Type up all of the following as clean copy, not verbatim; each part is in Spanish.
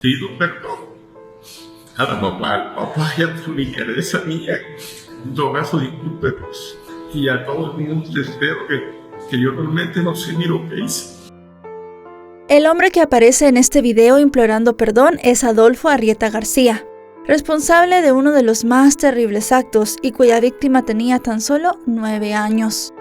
pido perdón a la mamá, al papá y a la familia de esa niña. En todo caso, discúlpenos. Y a todo el mundo les espero que yo realmente no sé ni lo que hice. El hombre que aparece en este video implorando perdón es Adolfo Arrieta García, responsable de uno de los más terribles actos y cuya víctima tenía tan solo 9 años.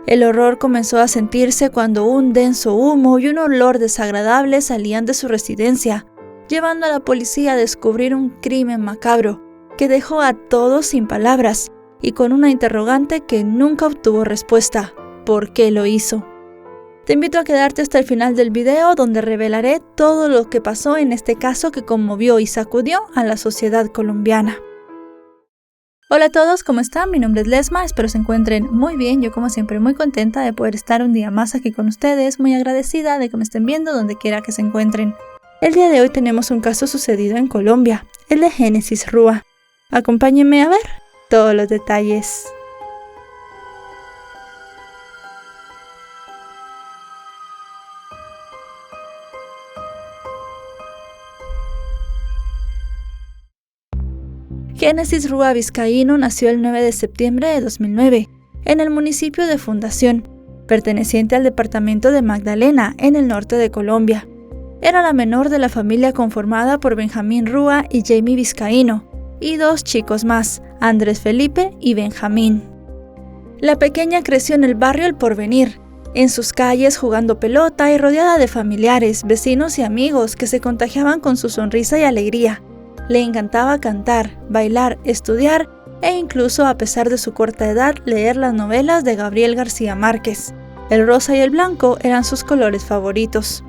El horror comenzó a sentirse cuando un denso humo y un olor desagradable salían de su residencia, llevando a la policía a descubrir un crimen macabro que dejó a todos sin palabras y con una interrogante que nunca obtuvo respuesta: ¿por qué lo hizo? Te invito a quedarte hasta el final del video, donde revelaré todo lo que pasó en este caso que conmovió y sacudió a la sociedad colombiana. Hola a todos, ¿cómo están? Mi nombre es Lesma, espero se encuentren muy bien. Yo como siempre muy contenta de poder estar un día más aquí con ustedes, muy agradecida de que me estén viendo donde quiera que se encuentren. El día de hoy tenemos un caso sucedido en Colombia, el de Génesis Rúa. Acompáñenme a ver todos los detalles. Génesis Rúa Vizcaíno nació el 9 de septiembre de 2009 en el municipio de Fundación, perteneciente al departamento de Magdalena, en el norte de Colombia. Era la menor de la familia conformada por Benjamín Rúa y Jamie Vizcaíno, y 2 chicos más, Andrés Felipe y Benjamín. La pequeña creció en el barrio El Porvenir, en sus calles jugando pelota y rodeada de familiares, vecinos y amigos que se contagiaban con su sonrisa y alegría. Le encantaba cantar, bailar, estudiar e incluso, a pesar de su corta edad, leer las novelas de Gabriel García Márquez. El rosa y el blanco eran sus colores favoritos.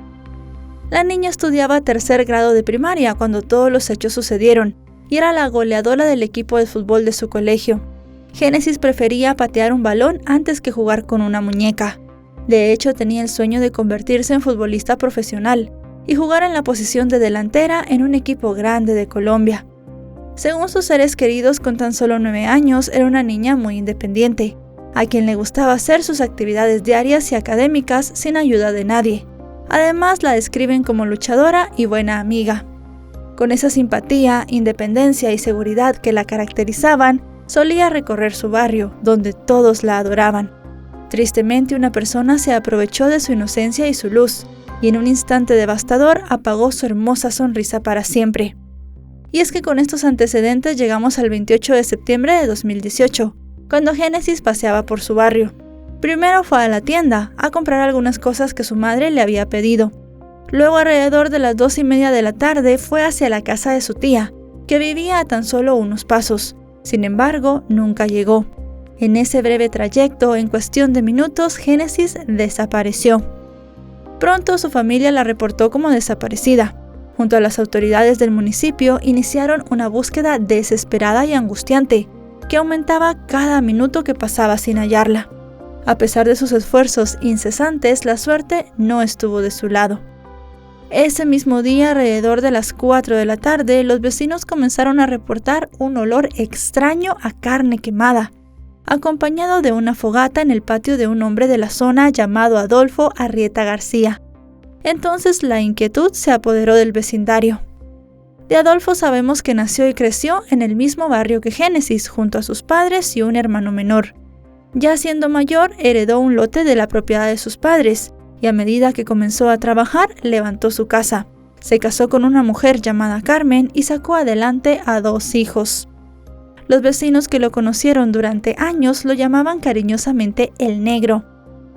La niña estudiaba 3er grado de primaria cuando todos los hechos sucedieron y era la goleadora del equipo de fútbol de su colegio. Génesis prefería patear un balón antes que jugar con una muñeca. De hecho, tenía el sueño de convertirse en futbolista profesional y jugar en la posición de delantera en un equipo grande de Colombia. Según sus seres queridos, con tan solo 9 años, era una niña muy independiente, a quien le gustaba hacer sus actividades diarias y académicas sin ayuda de nadie. Además, la describen como luchadora y buena amiga. Con esa simpatía, independencia y seguridad que la caracterizaban, solía recorrer su barrio, donde todos la adoraban. Tristemente, una persona se aprovechó de su inocencia y su luz, y en un instante devastador apagó su hermosa sonrisa para siempre. Y es que con estos antecedentes llegamos al 28 de septiembre de 2018, cuando Génesis paseaba por su barrio. Primero fue a la tienda a comprar algunas cosas que su madre le había pedido. Luego, alrededor de las 2:30 de la tarde, fue hacia la casa de su tía, que vivía a tan solo unos pasos. Sin embargo, nunca llegó. En ese breve trayecto, en cuestión de minutos, Génesis desapareció. Pronto su familia la reportó como desaparecida. Junto a las autoridades del municipio iniciaron una búsqueda desesperada y angustiante, que aumentaba cada minuto que pasaba sin hallarla. A pesar de sus esfuerzos incesantes, la suerte no estuvo de su lado. Ese mismo día, alrededor de las 4 de la tarde, los vecinos comenzaron a reportar un olor extraño a carne quemada, acompañado de una fogata en el patio de un hombre de la zona llamado Adolfo Arrieta García. Entonces la inquietud se apoderó del vecindario. De Adolfo sabemos que nació y creció en el mismo barrio que Génesis, junto a sus padres y un hermano menor. Ya siendo mayor, heredó un lote de la propiedad de sus padres, y a medida que comenzó a trabajar, levantó su casa. Se casó con una mujer llamada Carmen y sacó adelante a 2 hijos. Los vecinos que lo conocieron durante años lo llamaban cariñosamente el Negro.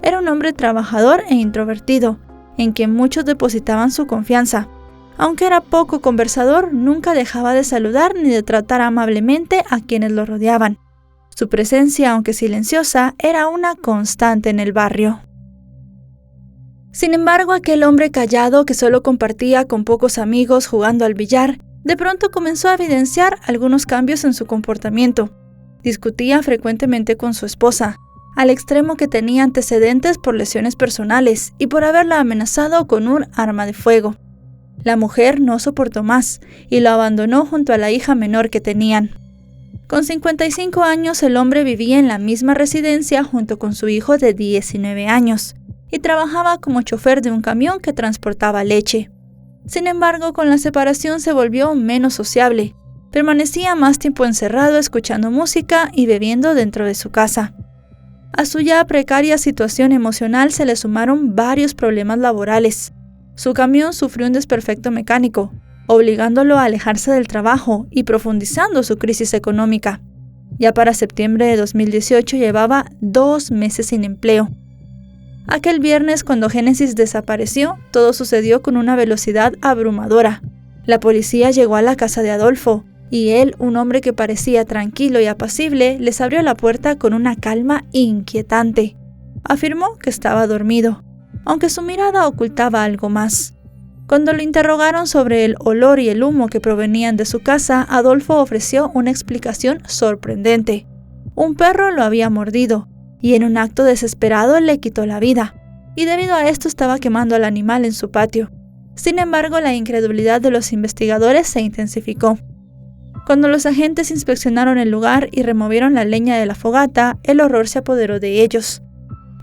Era un hombre trabajador e introvertido, en quien muchos depositaban su confianza. Aunque era poco conversador, nunca dejaba de saludar ni de tratar amablemente a quienes lo rodeaban. Su presencia, aunque silenciosa, era una constante en el barrio. Sin embargo, aquel hombre callado que solo compartía con pocos amigos jugando al billar, de pronto comenzó a evidenciar algunos cambios en su comportamiento. Discutía frecuentemente con su esposa, al extremo que tenía antecedentes por lesiones personales y por haberla amenazado con un arma de fuego. La mujer no soportó más y lo abandonó junto a la hija menor que tenían. Con 55 años, el hombre vivía en la misma residencia junto con su hijo de 19 años y trabajaba como chofer de un camión que transportaba leche. Sin embargo, con la separación se volvió menos sociable. Permanecía más tiempo encerrado escuchando música y bebiendo dentro de su casa. A su ya precaria situación emocional se le sumaron varios problemas laborales. Su camión sufrió un desperfecto mecánico, obligándolo a alejarse del trabajo y profundizando su crisis económica. Ya para septiembre de 2018 llevaba 2 meses sin empleo. Aquel viernes, cuando Génesis desapareció, todo sucedió con una velocidad abrumadora. La policía llegó a la casa de Adolfo, y él, un hombre que parecía tranquilo y apacible, les abrió la puerta con una calma inquietante. Afirmó que estaba dormido, aunque su mirada ocultaba algo más. Cuando lo interrogaron sobre el olor y el humo que provenían de su casa, Adolfo ofreció una explicación sorprendente. Un perro lo había mordido, y en un acto desesperado le quitó la vida, y debido a esto estaba quemando al animal en su patio. Sin embargo, la incredulidad de los investigadores se intensificó. Cuando los agentes inspeccionaron el lugar y removieron la leña de la fogata, el horror se apoderó de ellos.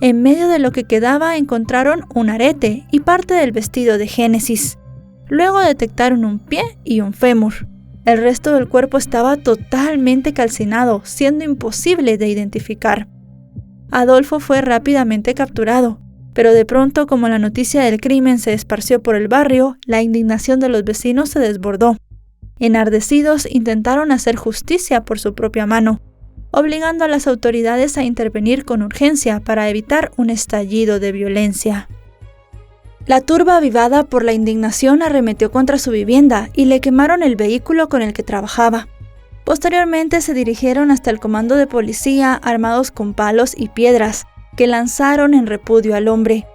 En medio de lo que quedaba encontraron un arete y parte del vestido de Génesis. Luego detectaron un pie y un fémur. El resto del cuerpo estaba totalmente calcinado, siendo imposible de identificar. Adolfo fue rápidamente capturado, pero de pronto, como la noticia del crimen se esparció por el barrio, la indignación de los vecinos se desbordó. Enardecidos, intentaron hacer justicia por su propia mano, obligando a las autoridades a intervenir con urgencia para evitar un estallido de violencia. La turba, avivada por la indignación, arremetió contra su vivienda y le quemaron el vehículo con el que trabajaba. Posteriormente se dirigieron hasta el comando de policía armados con palos y piedras, que lanzaron en repudio al hombre.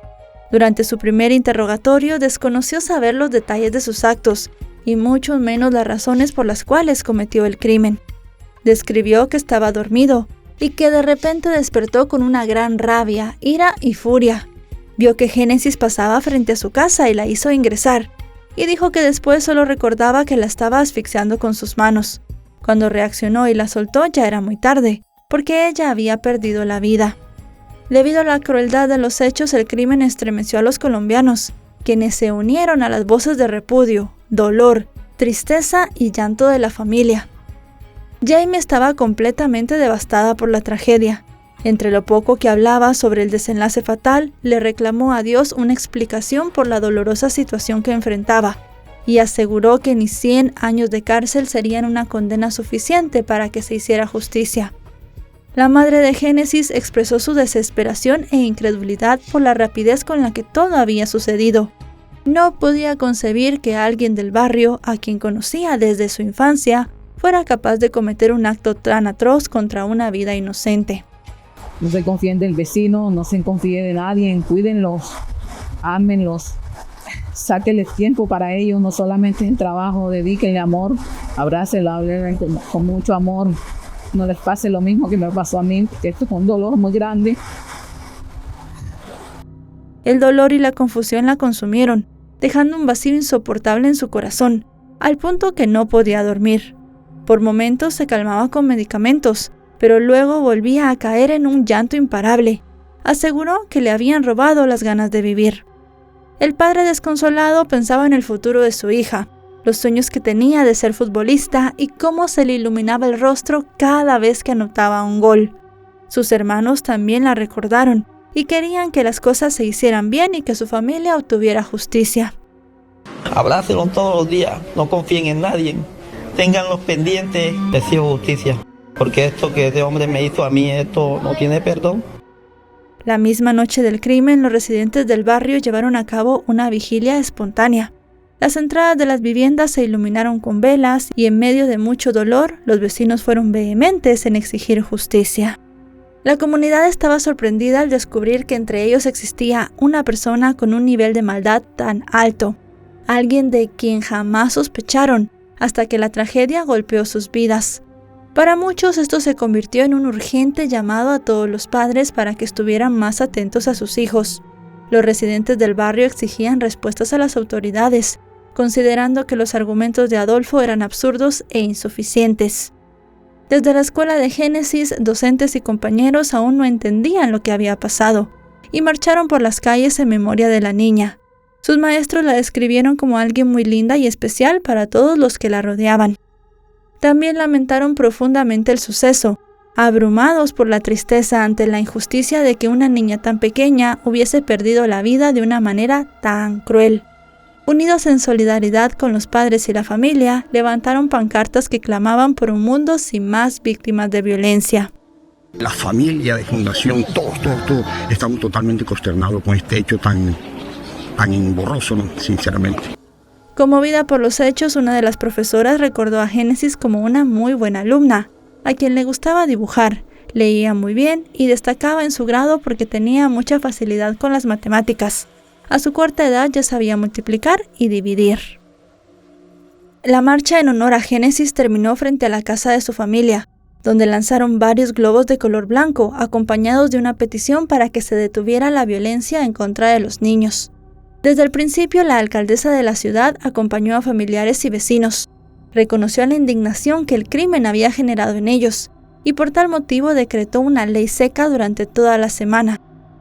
Durante su primer interrogatorio desconoció saber los detalles de sus actos y mucho menos las razones por las cuales cometió el crimen. Describió que estaba dormido y que de repente despertó con una gran rabia, ira y furia. Vio que Génesis pasaba frente a su casa y la hizo ingresar, y dijo que después solo recordaba que la estaba asfixiando con sus manos. Cuando reaccionó y la soltó ya era muy tarde, porque ella había perdido la vida. Debido a la crueldad de los hechos, el crimen estremeció a los colombianos, quienes se unieron a las voces de repudio, dolor, tristeza y llanto de la familia. Jamie estaba completamente devastada por la tragedia. Entre lo poco que hablaba sobre el desenlace fatal, le reclamó a Dios una explicación por la dolorosa situación que enfrentaba, y aseguró que ni 100 años de cárcel serían una condena suficiente para que se hiciera justicia. La madre de Génesis expresó su desesperación e incredulidad por la rapidez con la que todo había sucedido. No podía concebir que alguien del barrio, a quien conocía desde su infancia, fuera capaz de cometer un acto tan atroz contra una vida inocente. No se confíen del vecino, no se confíe de nadie, cuídenlos, ámenlos, sáquenles tiempo para ellos, no solamente en trabajo, dedíquenle amor, abrácenlo, háblenle con mucho amor. No les pase lo mismo que me pasó a mí, porque esto fue un dolor muy grande. El dolor y la confusión la consumieron, dejando un vacío insoportable en su corazón, al punto que no podía dormir. Por momentos se calmaba con medicamentos, pero luego volvía a caer en un llanto imparable. Aseguró que le habían robado las ganas de vivir. El padre desconsolado pensaba en el futuro de su hija, los sueños que tenía de ser futbolista y cómo se le iluminaba el rostro cada vez que anotaba un gol. Sus hermanos también la recordaron y querían que las cosas se hicieran bien y que su familia obtuviera justicia. Abrácenlo todos los días, no confíen en nadie, ténganlos pendientes, exijo justicia, porque esto que este hombre me hizo a mí, esto no tiene perdón. La misma noche del crimen, los residentes del barrio llevaron a cabo una vigilia espontánea. Las entradas de las viviendas se iluminaron con velas y en medio de mucho dolor, los vecinos fueron vehementes en exigir justicia. La comunidad estaba sorprendida al descubrir que entre ellos existía una persona con un nivel de maldad tan alto, alguien de quien jamás sospecharon, hasta que la tragedia golpeó sus vidas. Para muchos esto se convirtió en un urgente llamado a todos los padres para que estuvieran más atentos a sus hijos. Los residentes del barrio exigían respuestas a las autoridades, considerando que los argumentos de Adolfo eran absurdos e insuficientes. Desde la escuela de Génesis, docentes y compañeros aún no entendían lo que había pasado, y marcharon por las calles en memoria de la niña. Sus maestros la describieron como alguien muy linda y especial para todos los que la rodeaban. También lamentaron profundamente el suceso, abrumados por la tristeza ante la injusticia de que una niña tan pequeña hubiese perdido la vida de una manera tan cruel. Unidos en solidaridad con los padres y la familia, levantaron pancartas que clamaban por un mundo sin más víctimas de violencia. La familia de Fundación, todos, estamos totalmente consternados con este hecho tan emborroso, ¿no? Sinceramente. Conmovida por los hechos, una de las profesoras recordó a Génesis como una muy buena alumna, a quien le gustaba dibujar, leía muy bien y destacaba en su grado porque tenía mucha facilidad con las matemáticas. A su corta edad ya sabía multiplicar y dividir. La marcha en honor a Génesis terminó frente a la casa de su familia, donde lanzaron varios globos de color blanco, acompañados de una petición para que se detuviera la violencia en contra de los niños. Desde el principio, la alcaldesa de la ciudad acompañó a familiares y vecinos. Reconoció la indignación que el crimen había generado en ellos, y por tal motivo decretó una ley seca durante toda la semana,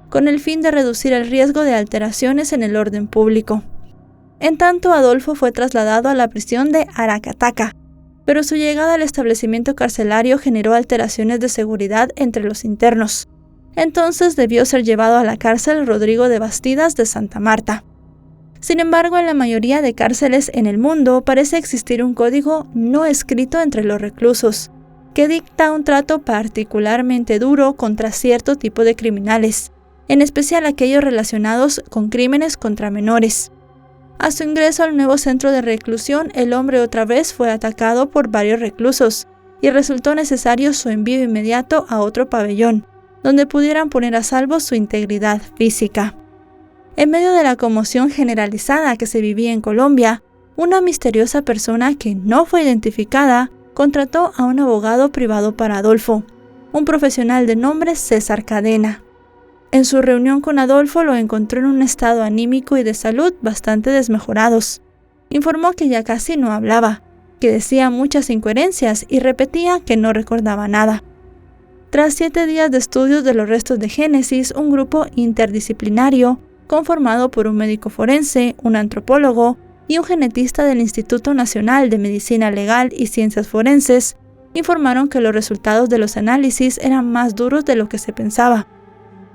con el fin de reducir el riesgo de alteraciones en el orden público. En tanto, Adolfo fue trasladado a la prisión de Aracataca, pero su llegada al establecimiento carcelario generó alteraciones de seguridad entre los internos. Entonces debió ser llevado a la cárcel Rodrigo de Bastidas de Santa Marta. Sin embargo, en la mayoría de cárceles en el mundo parece existir un código no escrito entre los reclusos, que dicta un trato particularmente duro contra cierto tipo de criminales, en especial aquellos relacionados con crímenes contra menores. A su ingreso al nuevo centro de reclusión, el hombre otra vez fue atacado por varios reclusos y resultó necesario su envío inmediato a otro pabellón, donde pudieran poner a salvo su integridad física. En medio de la conmoción generalizada que se vivía en Colombia, una misteriosa persona que no fue identificada contrató a un abogado privado para Adolfo, un profesional de nombre César Cadena. En su reunión con Adolfo lo encontró en un estado anímico y de salud bastante desmejorados. Informó que ya casi no hablaba, que decía muchas incoherencias y repetía que no recordaba nada. Tras 7 días de estudios de los restos de Génesis, un grupo interdisciplinario, conformado por un médico forense, un antropólogo y un genetista del Instituto Nacional de Medicina Legal y Ciencias Forenses, informaron que los resultados de los análisis eran más duros de lo que se pensaba.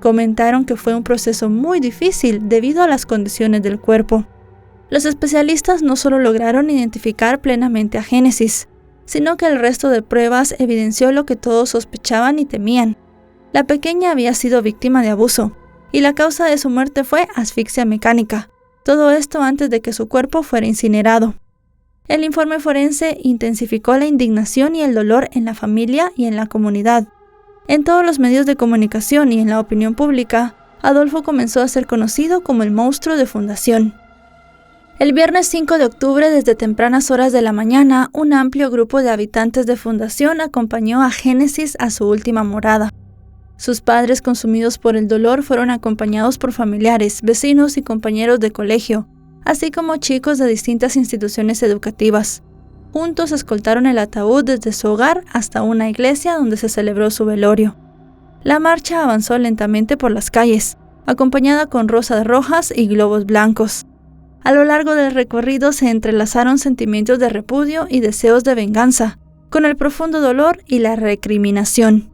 Comentaron que fue un proceso muy difícil debido a las condiciones del cuerpo. Los especialistas no solo lograron identificar plenamente a Génesis, sino que el resto de pruebas evidenció lo que todos sospechaban y temían. La pequeña había sido víctima de abuso, y la causa de su muerte fue asfixia mecánica. Todo esto antes de que su cuerpo fuera incinerado. El informe forense intensificó la indignación y el dolor en la familia y en la comunidad. En todos los medios de comunicación y en la opinión pública, Adolfo comenzó a ser conocido como el monstruo de Fundación. El viernes 5 de octubre, desde tempranas horas de la mañana, un amplio grupo de habitantes de Fundación acompañó a Génesis a su última morada. Sus padres, consumidos por el dolor, fueron acompañados por familiares, vecinos y compañeros de colegio, así como chicos de distintas instituciones educativas. Juntos escoltaron el ataúd desde su hogar hasta una iglesia donde se celebró su velorio. La marcha avanzó lentamente por las calles, acompañada con rosas rojas y globos blancos. A lo largo del recorrido se entrelazaron sentimientos de repudio y deseos de venganza, con el profundo dolor y la recriminación.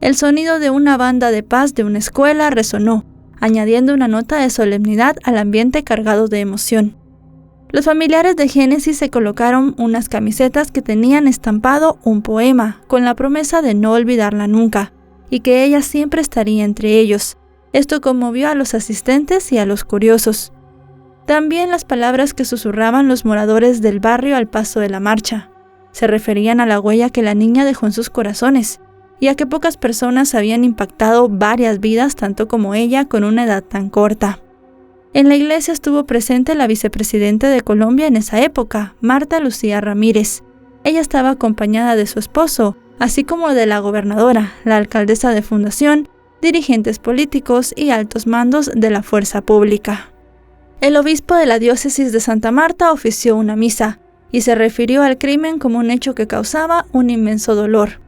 El sonido de una banda de paz de una escuela resonó, añadiendo una nota de solemnidad al ambiente cargado de emoción. Los familiares de Génesis se colocaron unas camisetas que tenían estampado un poema, con la promesa de no olvidarla nunca, y que ella siempre estaría entre ellos. Esto conmovió a los asistentes y a los curiosos. También las palabras que susurraban los moradores del barrio al paso de la marcha. Se referían a la huella que la niña dejó en sus corazones, y a que pocas personas habían impactado varias vidas tanto como ella con una edad tan corta. En la iglesia estuvo presente la vicepresidenta de Colombia en esa época, Marta Lucía Ramírez. Ella estaba acompañada de su esposo, así como de la gobernadora, la alcaldesa de Fundación, dirigentes políticos y altos mandos de la fuerza pública. El obispo de la diócesis de Santa Marta ofició una misa y se refirió al crimen como un hecho que causaba un inmenso dolor.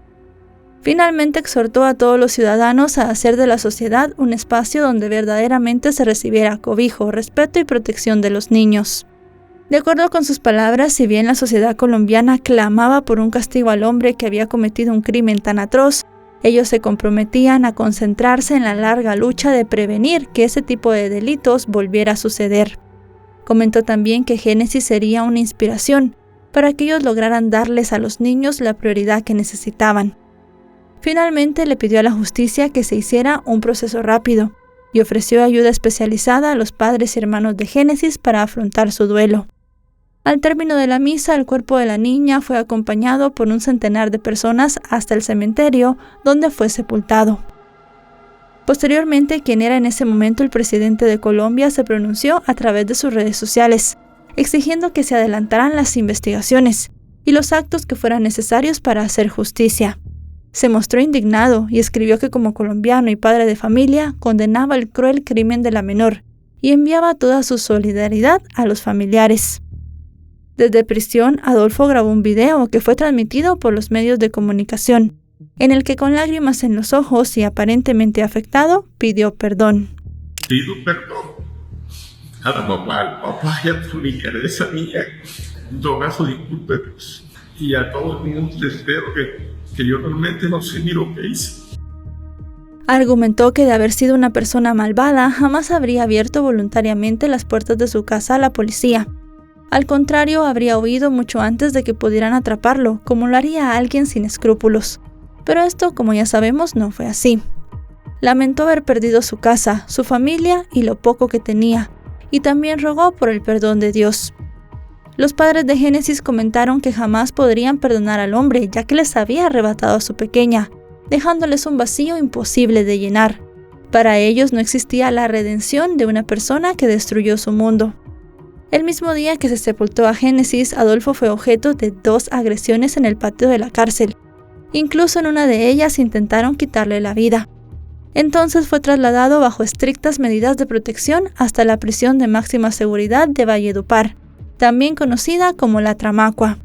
Finalmente exhortó a todos los ciudadanos a hacer de la sociedad un espacio donde verdaderamente se recibiera cobijo, respeto y protección de los niños. De acuerdo con sus palabras, si bien la sociedad colombiana clamaba por un castigo al hombre que había cometido un crimen tan atroz, ellos se comprometían a concentrarse en la larga lucha de prevenir que ese tipo de delitos volviera a suceder. Comentó también que Génesis sería una inspiración para que ellos lograran darles a los niños la prioridad que necesitaban. Finalmente le pidió a la justicia que se hiciera un proceso rápido y ofreció ayuda especializada a los padres y hermanos de Génesis para afrontar su duelo. Al término de la misa, el cuerpo de la niña fue acompañado por un centenar de personas hasta el cementerio, donde fue sepultado. Posteriormente, quien era en ese momento el presidente de Colombia se pronunció a través de sus redes sociales, exigiendo que se adelantaran las investigaciones y los actos que fueran necesarios para hacer justicia. Se mostró indignado y escribió que como colombiano y padre de familia condenaba el cruel crimen de la menor y enviaba toda su solidaridad a los familiares. Desde prisión, Adolfo grabó un video que fue transmitido por los medios de comunicación, en el que con lágrimas en los ojos y aparentemente afectado, pidió perdón. Pido perdón a la mamá, al papá y a la familia de esa niña. En todo caso, discúlpenos. Y a todos los niños les espero que yo realmente no sé ni lo que hice. Argumentó que de haber sido una persona malvada, jamás habría abierto voluntariamente las puertas de su casa a la policía. Al contrario, habría huido mucho antes de que pudieran atraparlo, como lo haría alguien sin escrúpulos. Pero esto, como ya sabemos, no fue así. Lamentó haber perdido su casa, su familia y lo poco que tenía, y también rogó por el perdón de Dios. Los padres de Génesis comentaron que jamás podrían perdonar al hombre, ya que les había arrebatado a su pequeña, dejándoles un vacío imposible de llenar. Para ellos no existía la redención de una persona que destruyó su mundo. El mismo día que se sepultó a Génesis, Adolfo fue objeto de 2 agresiones en el patio de la cárcel. Incluso en una de ellas intentaron quitarle la vida. Entonces fue trasladado bajo estrictas medidas de protección hasta la prisión de máxima seguridad de Valledupar, también conocida como la Tramacua.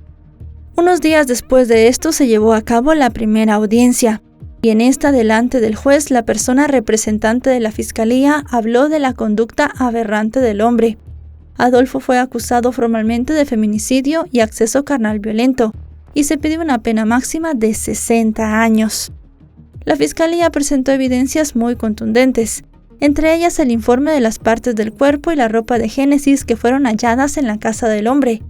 Unos días después de esto se llevó a cabo la primera audiencia, y en esta delante del juez la persona representante de la fiscalía habló de la conducta aberrante del hombre. Adolfo fue acusado formalmente de feminicidio y acceso carnal violento, y se pidió una pena máxima de 60 años. La fiscalía presentó evidencias muy contundentes, entre ellas el informe de las partes del cuerpo y la ropa de Génesis que fueron halladas en la casa del hombre,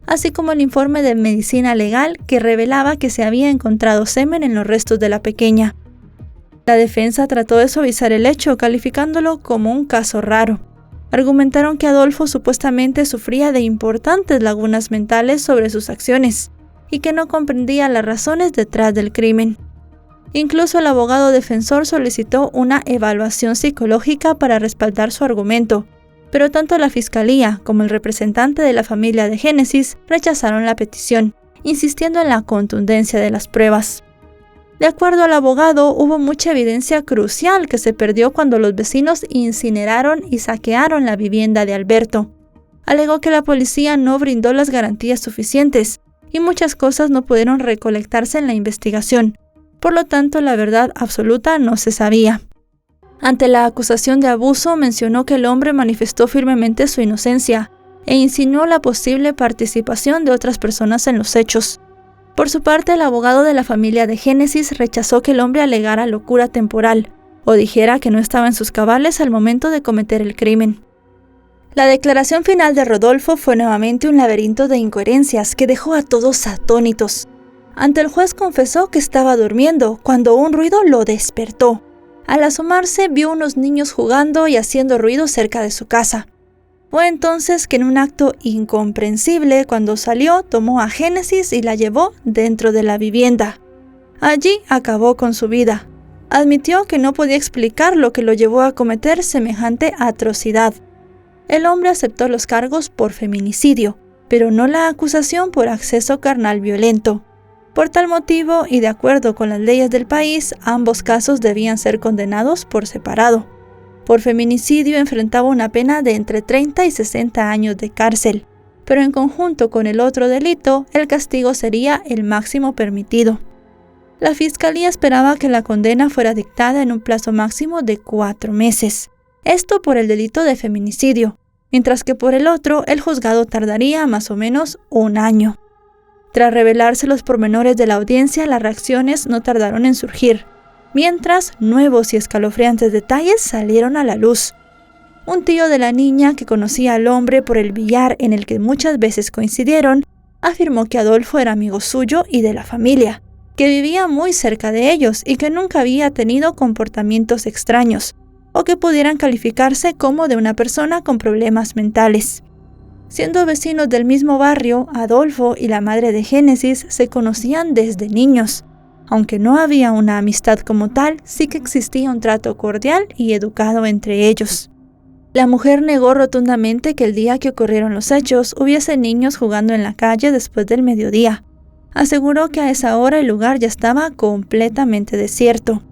así como el informe de medicina legal que revelaba que se había encontrado semen en los restos de la pequeña. La defensa trató de suavizar el hecho, calificándolo como un caso raro. Argumentaron que Adolfo supuestamente sufría de importantes lagunas mentales sobre sus acciones y que no comprendía las razones detrás del crimen. Incluso el abogado defensor solicitó una evaluación psicológica para respaldar su argumento, pero tanto la fiscalía como el representante de la familia de Génesis rechazaron la petición, insistiendo en la contundencia de las pruebas. De acuerdo al abogado, hubo mucha evidencia crucial que se perdió cuando los vecinos incineraron y saquearon la vivienda de Alberto. Alegó que la policía no brindó las garantías suficientes y muchas cosas no pudieron recolectarse en la investigación. Por lo tanto, la verdad absoluta no se sabía. Ante la acusación de abuso, mencionó que el hombre manifestó firmemente su inocencia e insinuó la posible participación de otras personas en los hechos. Por su parte, el abogado de la familia de Génesis rechazó que el hombre alegara locura temporal o dijera que no estaba en sus cabales al momento de cometer el crimen. La declaración final de Rodolfo fue nuevamente un laberinto de incoherencias que dejó a todos atónitos. Ante el juez confesó que estaba durmiendo cuando un ruido lo despertó. Al asomarse vio unos niños jugando y haciendo ruido cerca de su casa. Fue entonces que en un acto incomprensible, cuando salió, tomó a Génesis y la llevó dentro de la vivienda. Allí acabó con su vida. Admitió que no podía explicar lo que lo llevó a cometer semejante atrocidad. El hombre aceptó los cargos por feminicidio, pero no la acusación por acceso carnal violento. Por tal motivo, y de acuerdo con las leyes del país, ambos casos debían ser condenados por separado. Por feminicidio enfrentaba una pena de entre 30 y 60 años de cárcel, pero en conjunto con el otro delito, el castigo sería el máximo permitido. La fiscalía esperaba que la condena fuera dictada en un plazo máximo de 4 meses. Esto por el delito de feminicidio, mientras que por el otro, el juzgado tardaría más o menos 1 año. Tras revelarse los pormenores de la audiencia, las reacciones no tardaron en surgir, mientras nuevos y escalofriantes detalles salieron a la luz. Un tío de la niña, que conocía al hombre por el billar en el que muchas veces coincidieron, afirmó que Adolfo era amigo suyo y de la familia, que vivía muy cerca de ellos y que nunca había tenido comportamientos extraños, o que pudieran calificarse como de una persona con problemas mentales. Siendo vecinos del mismo barrio, Adolfo y la madre de Génesis se conocían desde niños. Aunque no había una amistad como tal, sí que existía un trato cordial y educado entre ellos. La mujer negó rotundamente que el día que ocurrieron los hechos hubiese niños jugando en la calle después del mediodía. Aseguró que a esa hora el lugar ya estaba completamente desierto.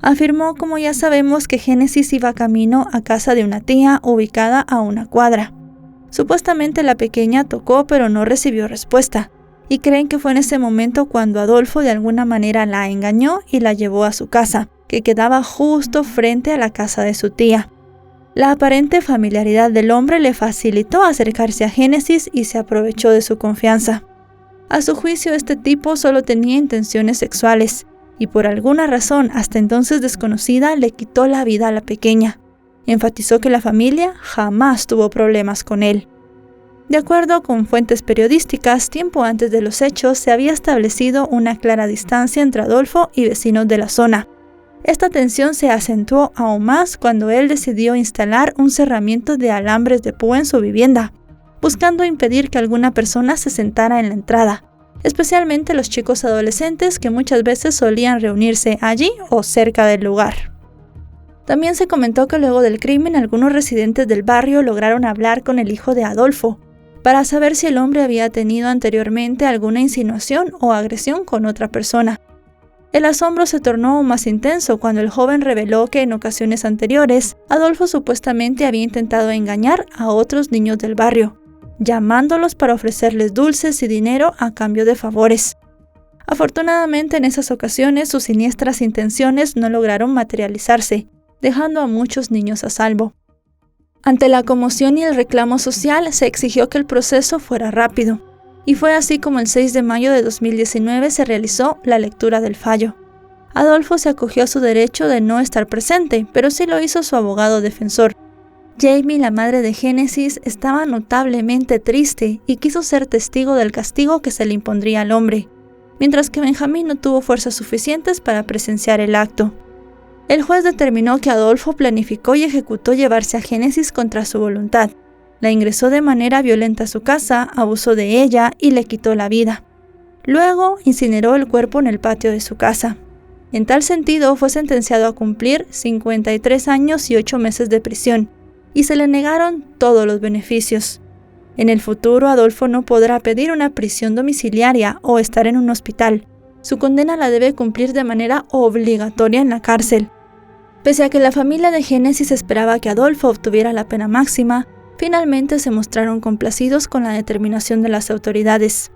Afirmó, como ya sabemos, que Génesis iba camino a casa de una tía ubicada a 1 cuadra. Supuestamente la pequeña tocó pero no recibió respuesta, y creen que fue en ese momento cuando Adolfo de alguna manera la engañó y la llevó a su casa, que quedaba justo frente a la casa de su tía. La aparente familiaridad del hombre le facilitó acercarse a Génesis y se aprovechó de su confianza. A su juicio, este tipo solo tenía intenciones sexuales, y por alguna razón hasta entonces desconocida le quitó la vida a la pequeña. Enfatizó que la familia jamás tuvo problemas con él. De acuerdo con fuentes periodísticas, tiempo antes de los hechos se había establecido una clara distancia entre Adolfo y vecinos de la zona. Esta tensión se acentuó aún más cuando él decidió instalar un cerramiento de alambres de púa en su vivienda, buscando impedir que alguna persona se sentara en la entrada, especialmente los chicos adolescentes que muchas veces solían reunirse allí o cerca del lugar. También se comentó que luego del crimen algunos residentes del barrio lograron hablar con el hijo de Adolfo para saber si el hombre había tenido anteriormente alguna insinuación o agresión con otra persona. El asombro se tornó aún más intenso cuando el joven reveló que en ocasiones anteriores Adolfo supuestamente había intentado engañar a otros niños del barrio, llamándolos para ofrecerles dulces y dinero a cambio de favores. Afortunadamente en esas ocasiones sus siniestras intenciones no lograron materializarse, dejando a muchos niños a salvo. Ante la conmoción y el reclamo social, se exigió que el proceso fuera rápido, y fue así como el 6 de mayo de 2019 se realizó la lectura del fallo. Adolfo se acogió a su derecho de no estar presente, pero sí lo hizo su abogado defensor. Jamie, la madre de Génesis, estaba notablemente triste y quiso ser testigo del castigo que se le impondría al hombre, mientras que Benjamín no tuvo fuerzas suficientes para presenciar el acto. El juez determinó que Adolfo planificó y ejecutó llevarse a Génesis contra su voluntad. La ingresó de manera violenta a su casa, abusó de ella y le quitó la vida. Luego incineró el cuerpo en el patio de su casa. En tal sentido, fue sentenciado a cumplir 53 años y 8 meses de prisión, y se le negaron todos los beneficios. En el futuro, Adolfo no podrá pedir una prisión domiciliaria o estar en un hospital. Su condena la debe cumplir de manera obligatoria en la cárcel. Pese a que la familia de Génesis esperaba que Adolfo obtuviera la pena máxima, finalmente se mostraron complacidos con la determinación de las autoridades.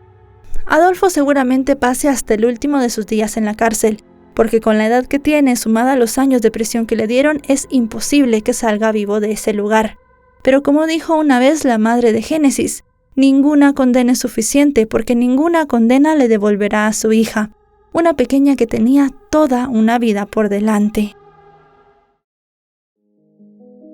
Adolfo seguramente pase hasta el último de sus días en la cárcel, porque con la edad que tiene, sumada a los años de prisión que le dieron, es imposible que salga vivo de ese lugar. Pero como dijo una vez la madre de Génesis, ninguna condena es suficiente porque ninguna condena le devolverá a su hija, una pequeña que tenía toda una vida por delante.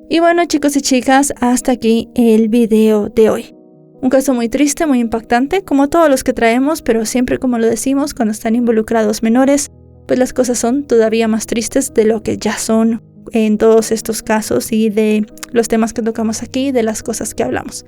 Y bueno, chicos y chicas, hasta aquí el video de hoy. Un caso muy triste, muy impactante, como todos los que traemos, pero siempre, como lo decimos, cuando están involucrados menores, pues las cosas son todavía más tristes de lo que ya son en todos estos casos y de los temas que tocamos aquí, de las cosas que hablamos.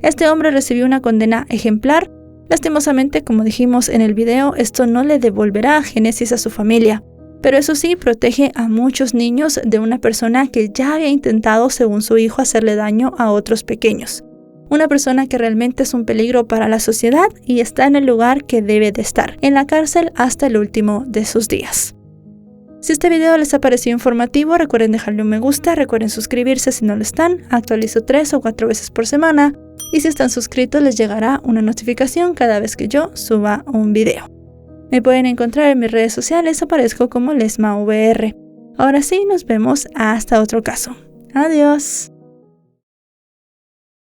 Este hombre recibió una condena ejemplar. Lastimosamente, como dijimos en el video, esto no le devolverá a Génesis a su familia, pero eso sí, protege a muchos niños de una persona que ya había intentado, según su hijo, hacerle daño a otros pequeños. Una persona que realmente es un peligro para la sociedad y está en el lugar que debe de estar, en la cárcel hasta el último de sus días. Si este video les ha parecido informativo, recuerden dejarle un me gusta, recuerden suscribirse si no lo están, actualizo 3 o 4 veces por semana, y si están suscritos les llegará una notificación cada vez que yo suba un video. Me pueden encontrar en mis redes sociales, aparezco como LesmaVR. Ahora sí, nos vemos hasta otro caso. Adiós.